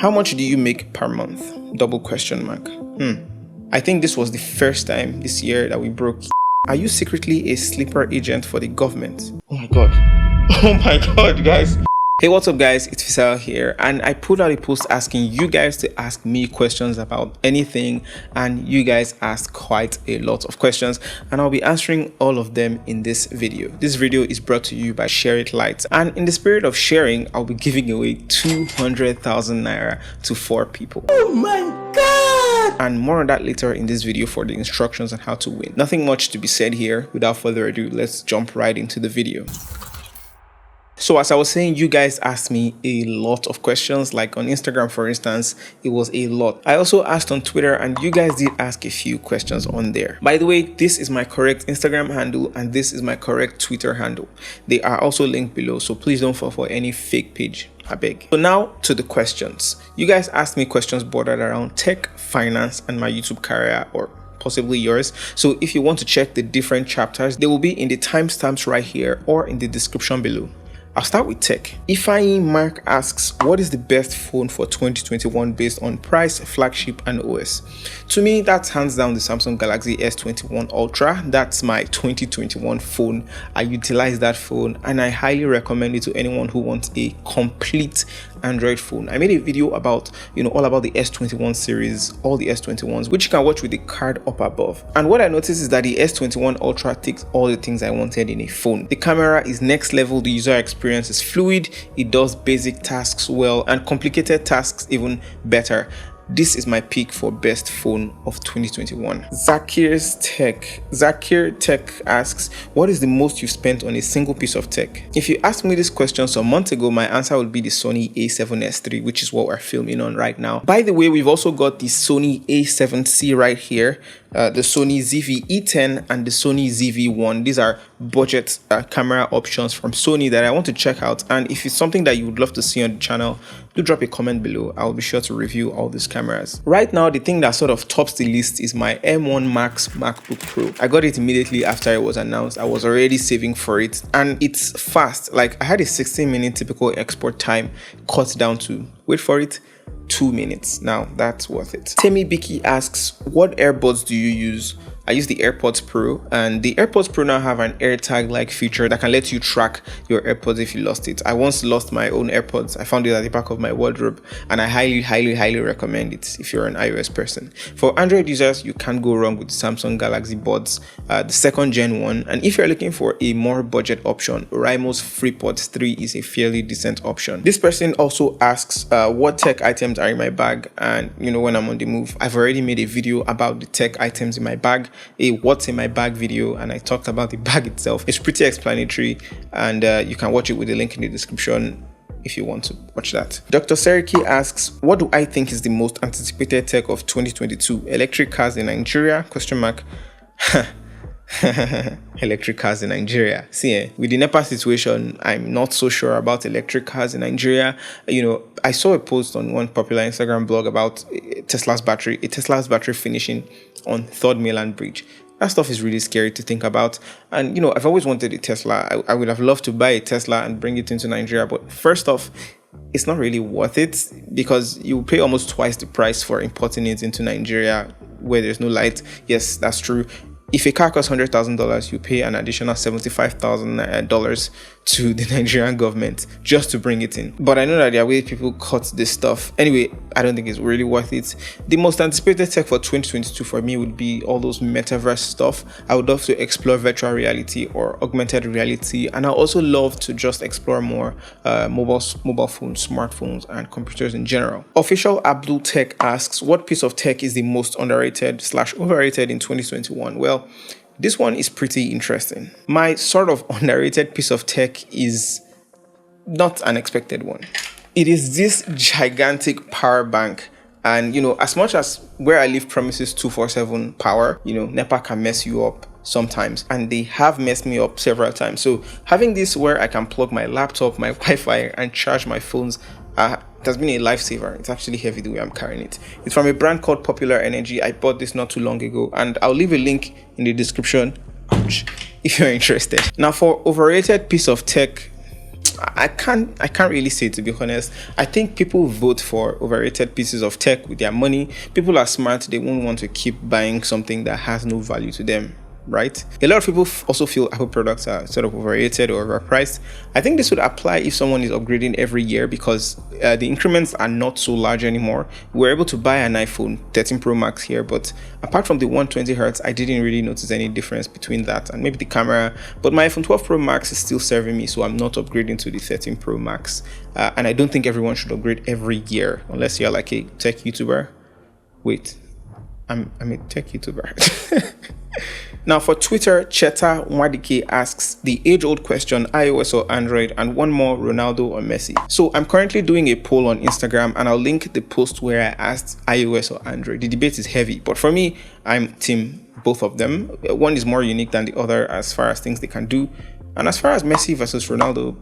How much do you make per month? Double question mark. I think this was the first time this year that we broke. Are you secretly a sleeper agent for the government? Oh my god. Oh my god, guys. Hey, what's up guys, it's Fisayo here, and I put out a post asking you guys to ask me questions about anything, and you guys asked quite a lot of questions, and I'll be answering all of them in this video. This video is brought to you by Share It Light, and in the spirit of sharing, I'll be giving away 200,000 Naira to 4 people. Oh my god! And more on that later in this video for the instructions on how to win. Nothing much to be said here. Without further ado, let's jump right into the video. So as I was saying, you guys asked me a lot of questions, like on Instagram, for instance, it was a lot. I also asked on Twitter, and you guys did ask a few questions on there. By the way, this is my correct Instagram handle and this is my correct Twitter handle. They are also linked below, so please don't fall for any fake page, I beg. So now to the questions. You guys asked me questions bordered around tech, finance, and my YouTube career, or possibly yours. So if you want to check the different chapters, they will be in the timestamps right here or in the description below. I'll start with tech. Ifeanyi Mark asks, what is the best phone for 2021 based on price, flagship, and OS? To me, that's hands down the Samsung Galaxy S21 Ultra. That's my 2021 phone. I utilize that phone and I highly recommend it to anyone who wants a complete Android phone. I made a video about, all about the S21 series, all the S21s, which you can watch with the card up above. And what I noticed is that the S21 Ultra ticks all the things I wanted in a phone. The camera is next level, the user experience is fluid, it does basic tasks well, and complicated tasks even better. This is my pick for best phone of 2021. Zakir Tech asks, what is the most you've spent on a single piece of tech? If you asked me this question some months ago, my answer would be the Sony a7S III, which is what we're filming on right now. By the way, we've also got the Sony a7C right here, the Sony ZV-E10 and the Sony ZV-1. These are budget camera options from Sony that I want to check out, and if it's something that you would love to see on the channel, do drop a comment below. I'll be sure to review all these cameras. Right now, the thing that sort of tops the list is my M1 Max MacBook Pro. I got it immediately after it was announced. I was already saving for it, and it's fast. Like, I had a 16-minute typical export time cut down to, wait for it, 2 minutes. Now that's worth it. Temi Biki asks, what earbuds do you use? I use the AirPods Pro, and the AirPods Pro now have an AirTag like feature that can let you track your AirPods if you lost it. I once lost my own AirPods. I found it at the back of my wardrobe, and I highly recommend it if you're an iOS person. For Android users, you can't go wrong with the Samsung Galaxy Buds, the 2nd gen one, and if you're looking for a more budget option, Oraimo's FreePods 3 is a fairly decent option. This person also asks, what tech items are in my bag, and when I'm on the move. I've already made a video about the tech items in my bag, a what's in my bag video, and I talked about the bag itself. It's pretty explanatory, and you can watch it with the link in the description if you want to watch that. Dr. Seriki asks, what do I think is the most anticipated tech of 2022? Electric cars in Nigeria? Question mark. Electric cars in Nigeria. See, with the NEPA situation, I'm not so sure about electric cars in Nigeria. I saw a post on one popular Instagram blog about Tesla's battery finishing on 3rd Mainland Bridge. That stuff is really scary to think about. And I've always wanted a Tesla. I would have loved to buy a Tesla and bring it into Nigeria, but first off, it's not really worth it because you pay almost twice the price for importing it into Nigeria where there's no light. Yes, that's true. If a car costs $100,000, you pay an additional $75,000 to the Nigerian government just to bring it in. But I know that there are ways people cut this stuff. Anyway, I don't think it's really worth it. The most anticipated tech for 2022 for me would be all those metaverse stuff. I would love to explore virtual reality or augmented reality, and I also love to just explore more mobile phones, smartphones, and computers in general. Official Abdul Tech asks, what piece of tech is the most underrated/overrated in 2021? Well, this one is pretty interesting. My sort of underrated piece of tech is not an expected one. It is this gigantic power bank. And as much as where I live promises 24/7 power, NEPA can mess you up sometimes, and they have messed me up several times. So having this where I can plug my laptop, my Wi-Fi, and charge my phones it has been a lifesaver. It's actually heavy the way I'm carrying it. It's from a brand called Popular Energy. I bought this not too long ago, and I'll leave a link in the description if you're interested. Now, for overrated piece of tech, I can't really say, to be honest. I think people vote for overrated pieces of tech with their money. People are smart, they won't want to keep buying something that has no value to them, right? A lot of people also feel Apple products are sort of overrated or overpriced. I think this would apply if someone is upgrading every year, because the increments are not so large anymore. We're able to buy an iPhone 13 Pro Max here, but apart from the 120 hertz, I didn't really notice any difference between that and maybe the camera. But my iPhone 12 Pro Max is still serving me, so I'm not upgrading to the 13 Pro Max. And I don't think everyone should upgrade every year unless you're like a tech YouTuber. Wait, I'm a tech YouTuber. Now for Twitter, Cheta Nwadike asks the age-old question, iOS or Android, and one more, Ronaldo or Messi. So I'm currently doing a poll on Instagram, and I'll link the post where I asked iOS or Android. The debate is heavy, but for me, I'm team both of them. One is more unique than the other as far as things they can do. And as far as Messi versus Ronaldo,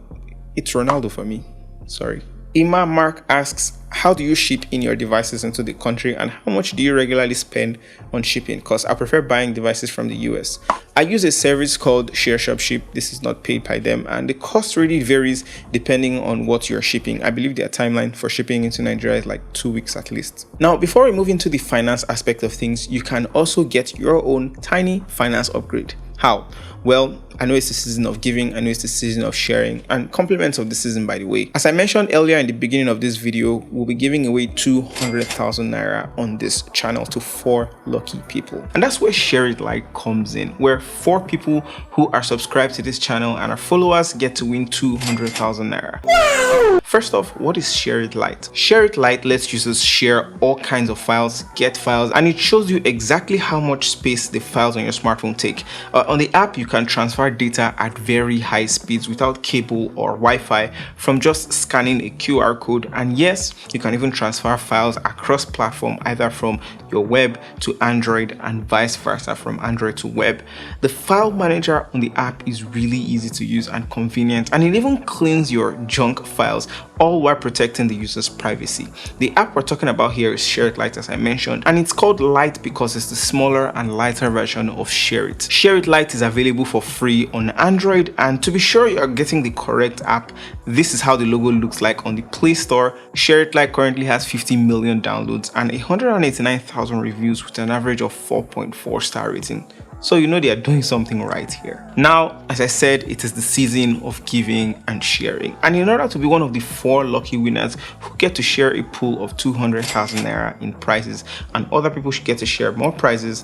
it's Ronaldo for me. Sorry. Ima Mark asks, how do you ship in your devices into the country, and how much do you regularly spend on shipping? Because I prefer buying devices from the US. I use a service called ShareShopShip. This is not paid by them, and the cost really varies depending on what you're shipping. I believe their timeline for shipping into Nigeria is like 2 weeks at least. Now, before we move into the finance aspect of things, you can also get your own tiny finance upgrade. How? Well, I know it's the season of giving, I know it's the season of sharing, and compliments of the season, by the way. As I mentioned earlier in the beginning of this video, we'll be giving away 200,000 Naira on this channel to 4 lucky people. And that's where Share It Like comes in, where 4 people who are subscribed to this channel and are followers get to win 200,000 Naira. Wow! First off, what is Share It Lite? Share It Lite lets users share all kinds of files, get files, and it shows you exactly how much space the files on your smartphone take. On the app, you can transfer data at very high speeds without cable or Wi-Fi from just scanning a QR code. And yes, you can even transfer files across platform, either from your web to Android and vice versa, from Android to web. The file manager on the app is really easy to use and convenient, and it even cleans your junk files, all while protecting the user's privacy. The app we're talking about here is Share It Lite, as I mentioned, and it's called Lite because it's the smaller and lighter version of Share It. Share It Lite is available for free on Android, and to be sure you are getting the correct app, this is how the logo looks like on the Play Store. Share It Lite currently has 50 million downloads and 189,000 reviews with an average of 4.4 star rating. So you know they are doing something right here. Now, as I said, it is the season of giving and sharing. And in order to be one of the 4 lucky winners who get to share a pool of 200,000 Naira in prizes, and other people should get to share more prizes,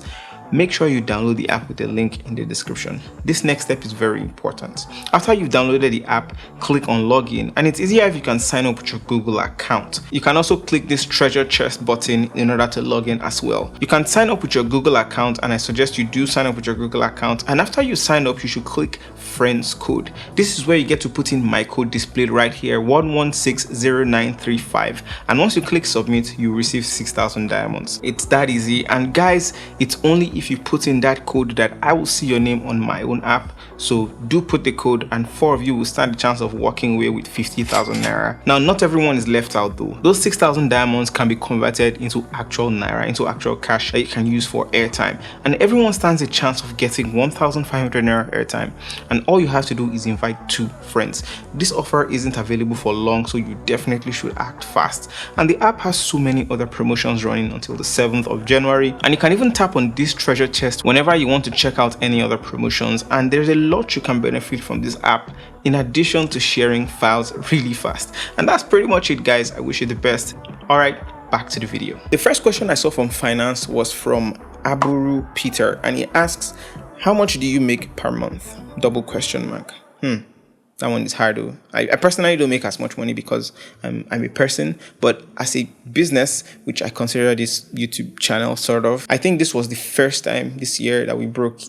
make sure you download the app with the link in the description. This next step is very important. After you've downloaded the app, click on login, and it's easier if you can sign up with your Google account. You can also click this treasure chest button in order to log in as well. You can sign up with your Google account, and I suggest you do sign up with your Google account, and after you sign up, you should click friends code. This is where you get to put in my code displayed right here, 1160935, and once you click submit, you receive 6,000 diamonds. It's that easy, and guys, it's only if you put in that code that I will see your name on my own app. So do put the code, and 4 of you will stand the chance of walking away with 50,000 Naira. Now, not everyone is left out though. Those 6,000 diamonds can be converted into actual Naira, into actual cash that you can use for airtime, and everyone stands a chance of getting 1,500 Naira airtime, and all you have to do is invite 2 friends. This offer isn't available for long, so you definitely should act fast. And the app has so many other promotions running until the 7th of January, and you can even tap on this treasure chest whenever you want to check out any other promotions, and there's a lot you can benefit from this app in addition to sharing files really fast. And that's pretty much it, guys. I wish you the best. All right, back to the video. The first question I saw from finance was from Aburu Peter, and he asks, how much do you make per month? Double question mark. That one is hard though. I personally don't make as much money because I'm a person, but as a business, which I consider this YouTube channel sort of, I think this was the first time this year that we broke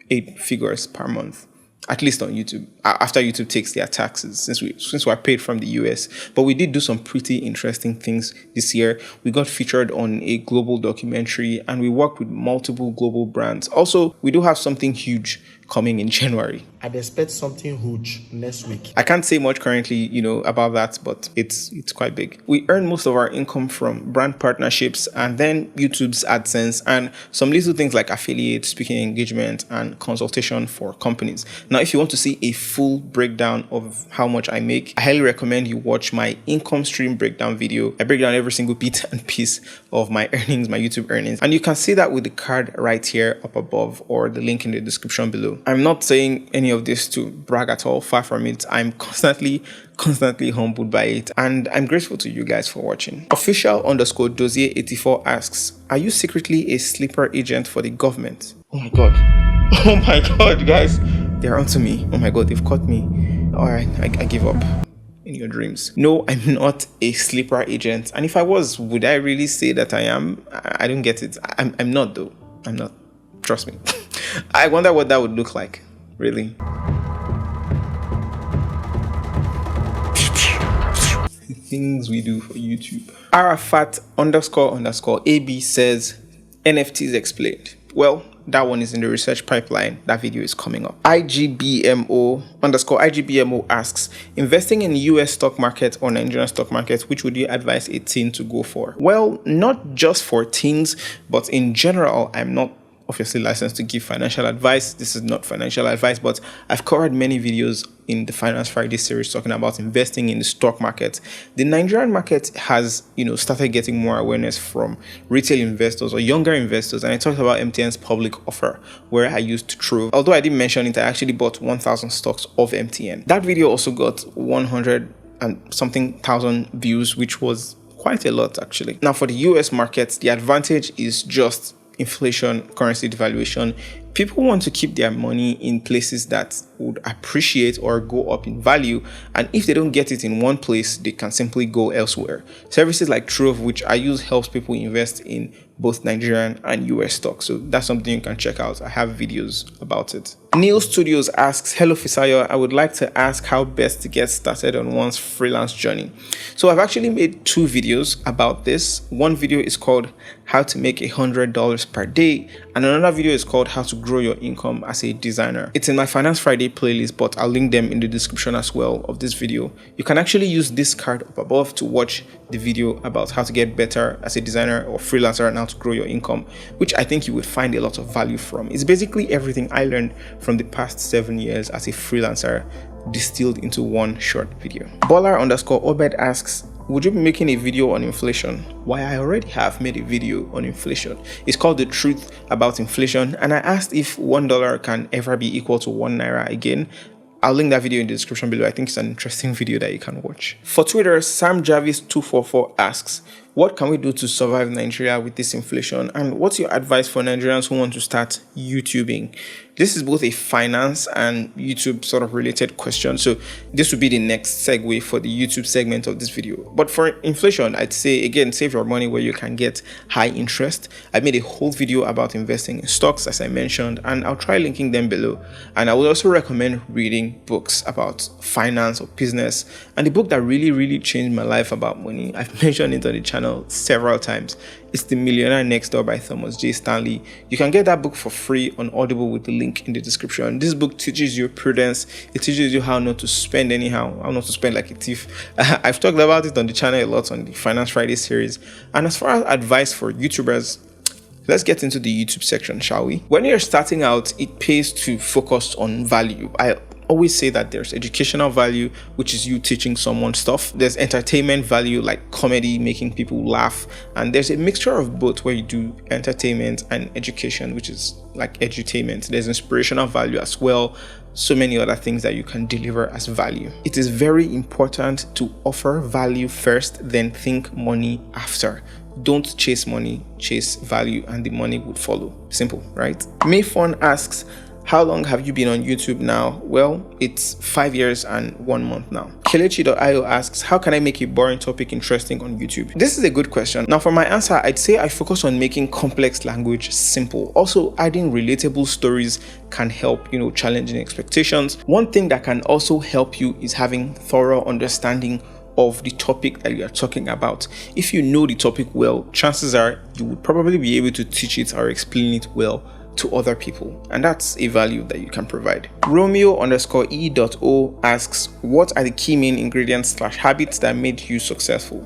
8 figures per month, at least on YouTube, after YouTube takes their taxes, since we're paid from the US. But we did do some pretty interesting things this year. We got featured on a global documentary, and we worked with multiple global brands. Also, we do have something huge coming in January. I'd expect something huge next week. I can't say much currently, about that, but it's quite big. We earn most of our income from brand partnerships and then YouTube's AdSense and some little things like affiliate, speaking engagement, and consultation for companies. Now, if you want to see a full breakdown of how much I make, I highly recommend you watch my income stream breakdown video. I break down every single bit and piece of my earnings, my YouTube earnings. And you can see that with the card right here up above or the link in the description below. I'm not saying any of this to brag at all, far from it. I'm constantly humbled by it, and I'm grateful to you guys for watching. Official_Dozier84 asks, are you secretly a sleeper agent for the government? Oh my god, guys, they're onto me. Oh my god, they've caught me. All right, I give up. In your dreams. No, I'm not a sleeper agent, and if I was, would I really say that I am? I don't get it. I'm not though. I'm not. Trust me. I wonder what that would look like. Really. Things we do for YouTube. Arafat__AB says, NFTs explained. Well, that one is in the research pipeline. That video is coming up. IGBMO_IGBMO asks, investing in US stock market or Nigerian stock market, which would you advise a teen to go for? Well, not just for teens, but in general, I'm not obviously licensed to give financial advice. This is not financial advice, but I've covered many videos in the Finance Friday series talking about investing in the stock market. The Nigerian market has, started getting more awareness from retail investors or younger investors, and I talked about MTN's public offer where I used Trove. Although I didn't mention it, I actually bought 1,000 stocks of MTN. That video also got 100 and something thousand views, which was quite a lot actually. Now for the US market, the advantage is just inflation, currency devaluation. People want to keep their money in places that would appreciate or go up in value, and if they don't get it in one place, they can simply go elsewhere. Services like Trove, which I use, helps people invest in both Nigerian and US stocks, so that's something you can check out. I have videos about it. Neil Studios asks, hello Fisayo, I would like to ask how best to get started on one's freelance journey. So I've actually made 2 videos about this. One video is called how to make $100 per day, and another video is called how to grow your income as a designer. It's in my Finance Friday playlist, but I'll link them in the description as well of this video. You can actually use this card up above to watch the video about how to get better as a designer or freelancer and how to grow your income, which I think you would find a lot of value from. It's basically everything I learned from the past 7 years as a freelancer distilled into one short video. Baller_Obed asks, would you be making a video on inflation? Why, I already have made a video on inflation. It's called The Truth About Inflation, and I asked if $1 can ever be equal to 1 Naira again. I'll link that video in the description below. I think it's an interesting video that you can watch. For Twitter, SamJavis244 asks, what can we do to survive Nigeria with this inflation? And what's your advice for Nigerians who want to start YouTubing? This is both a finance and YouTube sort of related question. So this would be the next segue for the YouTube segment of this video. But for inflation, I'd say, again, save your money where you can get high interest. I made a whole video about investing in stocks, as I mentioned, and I'll try linking them below. And I would also recommend reading books about finance or business. And the book that really changed my life about money, I've mentioned it on the channel several times. It's The Millionaire Next Door by Thomas J. Stanley. You can get that book for free on Audible with the link in the description. This book teaches you prudence. It teaches you how not to spend anyhow, how not to spend like a thief. I've talked about it on the channel a lot on the Finance Friday series. And as far as advice for YouTubers, let's get into the YouTube section, shall we? When you're starting out, it pays to focus on value. I always say that there's educational value, which is you teaching someone stuff. There's entertainment value, like comedy, making people laugh. And there's a mixture of both where you do entertainment and education, which is like edutainment. There's inspirational value as well. So many other things that you can deliver as value. It is very important to offer value first, then think money after. Don't chase money, chase value, and the money would follow. Simple, right? Mayfon asks, how long have you been on YouTube now? Well, it's 5 years and 1 month now. Kelechi.io asks, how can I make a boring topic interesting on YouTube? This is a good question. Now for my answer, I'd say I focus on making complex language simple. Also, adding relatable stories can help, challenging expectations. One thing that can also help you is having thorough understanding of the topic that you are talking about. If you know the topic well, chances are you would probably be able to teach it or explain it well to other people, and that's a value that you can provide. Romeo_E.O asks, what are the key main ingredients / habits that made you successful?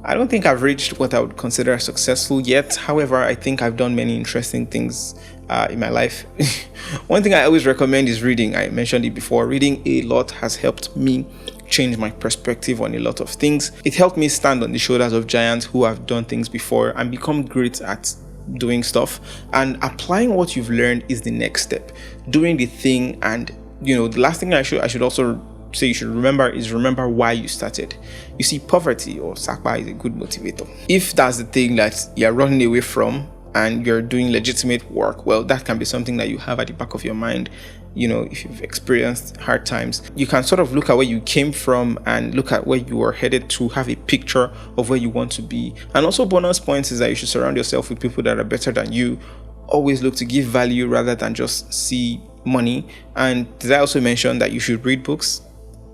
I don't think I've reached what I would consider successful yet. However, I think I've done many interesting things in my life. One thing I always recommend is reading. I mentioned it before. Reading a lot has helped me change my perspective on a lot of things. It helped me stand on the shoulders of giants who have done things before and become great at doing stuff. And applying what you've learned is the next step. Doing the thing, and the last thing I should also say you should remember why you started. You see, poverty or sakpa is a good motivator. If that's the thing that you're running away from and you're doing legitimate work, well, that can be something that you have at the back of your mind. If you've experienced hard times, you can sort of look at where you came from and look at where you are headed to, have a picture of where you want to be. And also bonus points is that you should surround yourself with people that are better than you. Always look to give value rather than just see money. And did I also mention that you should read books?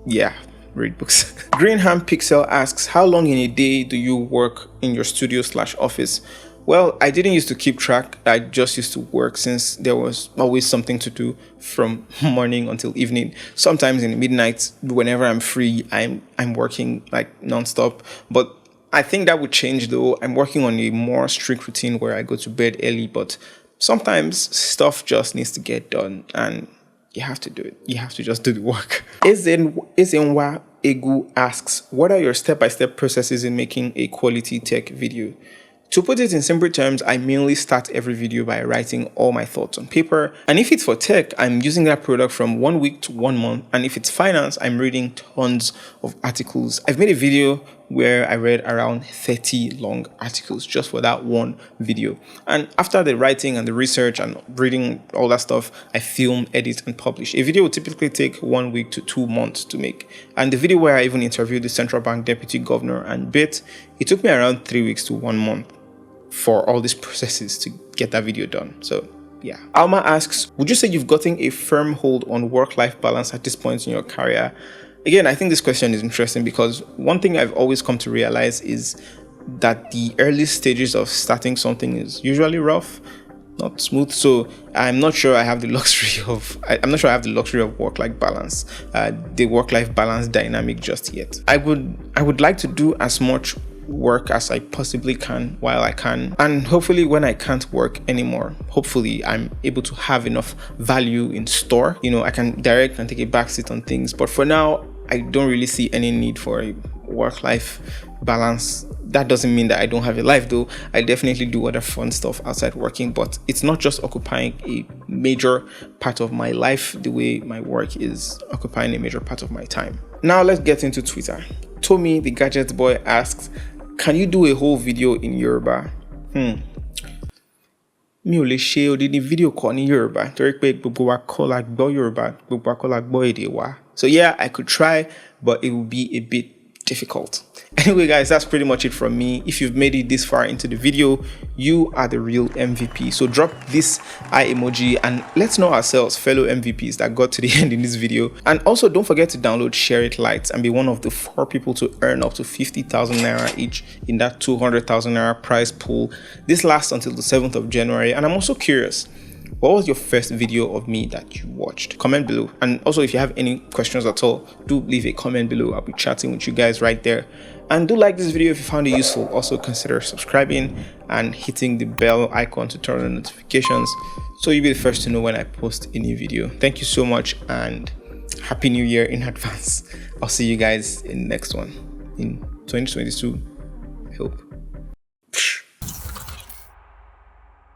Yeah, read books. Greenham Pixel asks, how long in a day do you work in your studio / office? Well, I didn't used to keep track. I just used to work since there was always something to do from morning until evening. Sometimes in the midnight, whenever I'm free, I'm working like nonstop. But I think that would change though. I'm working on a more strict routine where I go to bed early, but sometimes stuff just needs to get done and you have to do it. You have to just do the work. Ezenwa Egu asks, what are your step-by-step processes in making a quality tech video? To put it in simple terms, I mainly start every video by writing all my thoughts on paper. And if it's for tech, I'm using that product from 1 week to 1 month. And if it's finance, I'm reading tons of articles. I've made a video where I read around 30 long articles just for that one video. And after the writing and the research and reading all that stuff, I film, edit, and publish. A video will typically take 1 week to 2 months to make. And the video where I even interviewed the central bank deputy governor and bit, it took me around 3 weeks to 1 month for all these processes to get that video done. So yeah. Alma asks, would you say you've gotten a firm hold on work-life balance at this point in your career? Again, I think this question is interesting because one thing I've always come to realize is that the early stages of starting something is usually rough, not smooth. So I'm not sure I have the luxury of work-life balance, the work-life balance dynamic just yet. I would like to do as much work as I possibly can while I can, and hopefully when I can't work anymore, hopefully I'm able to have enough value in store. I can direct and take a backseat on things, but for now I don't really see any need for a work-life balance. That doesn't mean that I don't have a life though. I definitely do other fun stuff outside working, but it's not just occupying a major part of my life the way my work is occupying a major part of my time. Now let's get into Twitter. Tommy the Gadget Boy asks, can you do a whole video in Yoruba? Mi ò lè ṣe odidi video kan ní Yoruba torí pé gbogbo wa kọ́ la gbọ́ Yoruba, gbogbo wa kọ́ la gbọ́ èdè wa. So yeah, I could try, but it would be a bit difficult. Anyway guys, that's pretty much it from me. If you've made it this far into the video, you are the real MVP. So drop this eye emoji and let's know ourselves, fellow MVPs that got to the end in this video. And also don't forget to download Share It Light and be one of the 4 people to earn up to 50,000 Naira each in that 200,000 Naira prize pool. This lasts until the 7th of January. And I'm also curious, what was your first video of me that you watched? Comment below. And also if you have any questions at all, do leave a comment below. I'll be chatting with you guys right there. And do like this video if you found it useful. Also consider subscribing and hitting the bell icon to turn on notifications so you'll be the first to know when I post a new video. Thank you so much and Happy New Year in advance. I'll see you guys in the next one in 2022, I hope.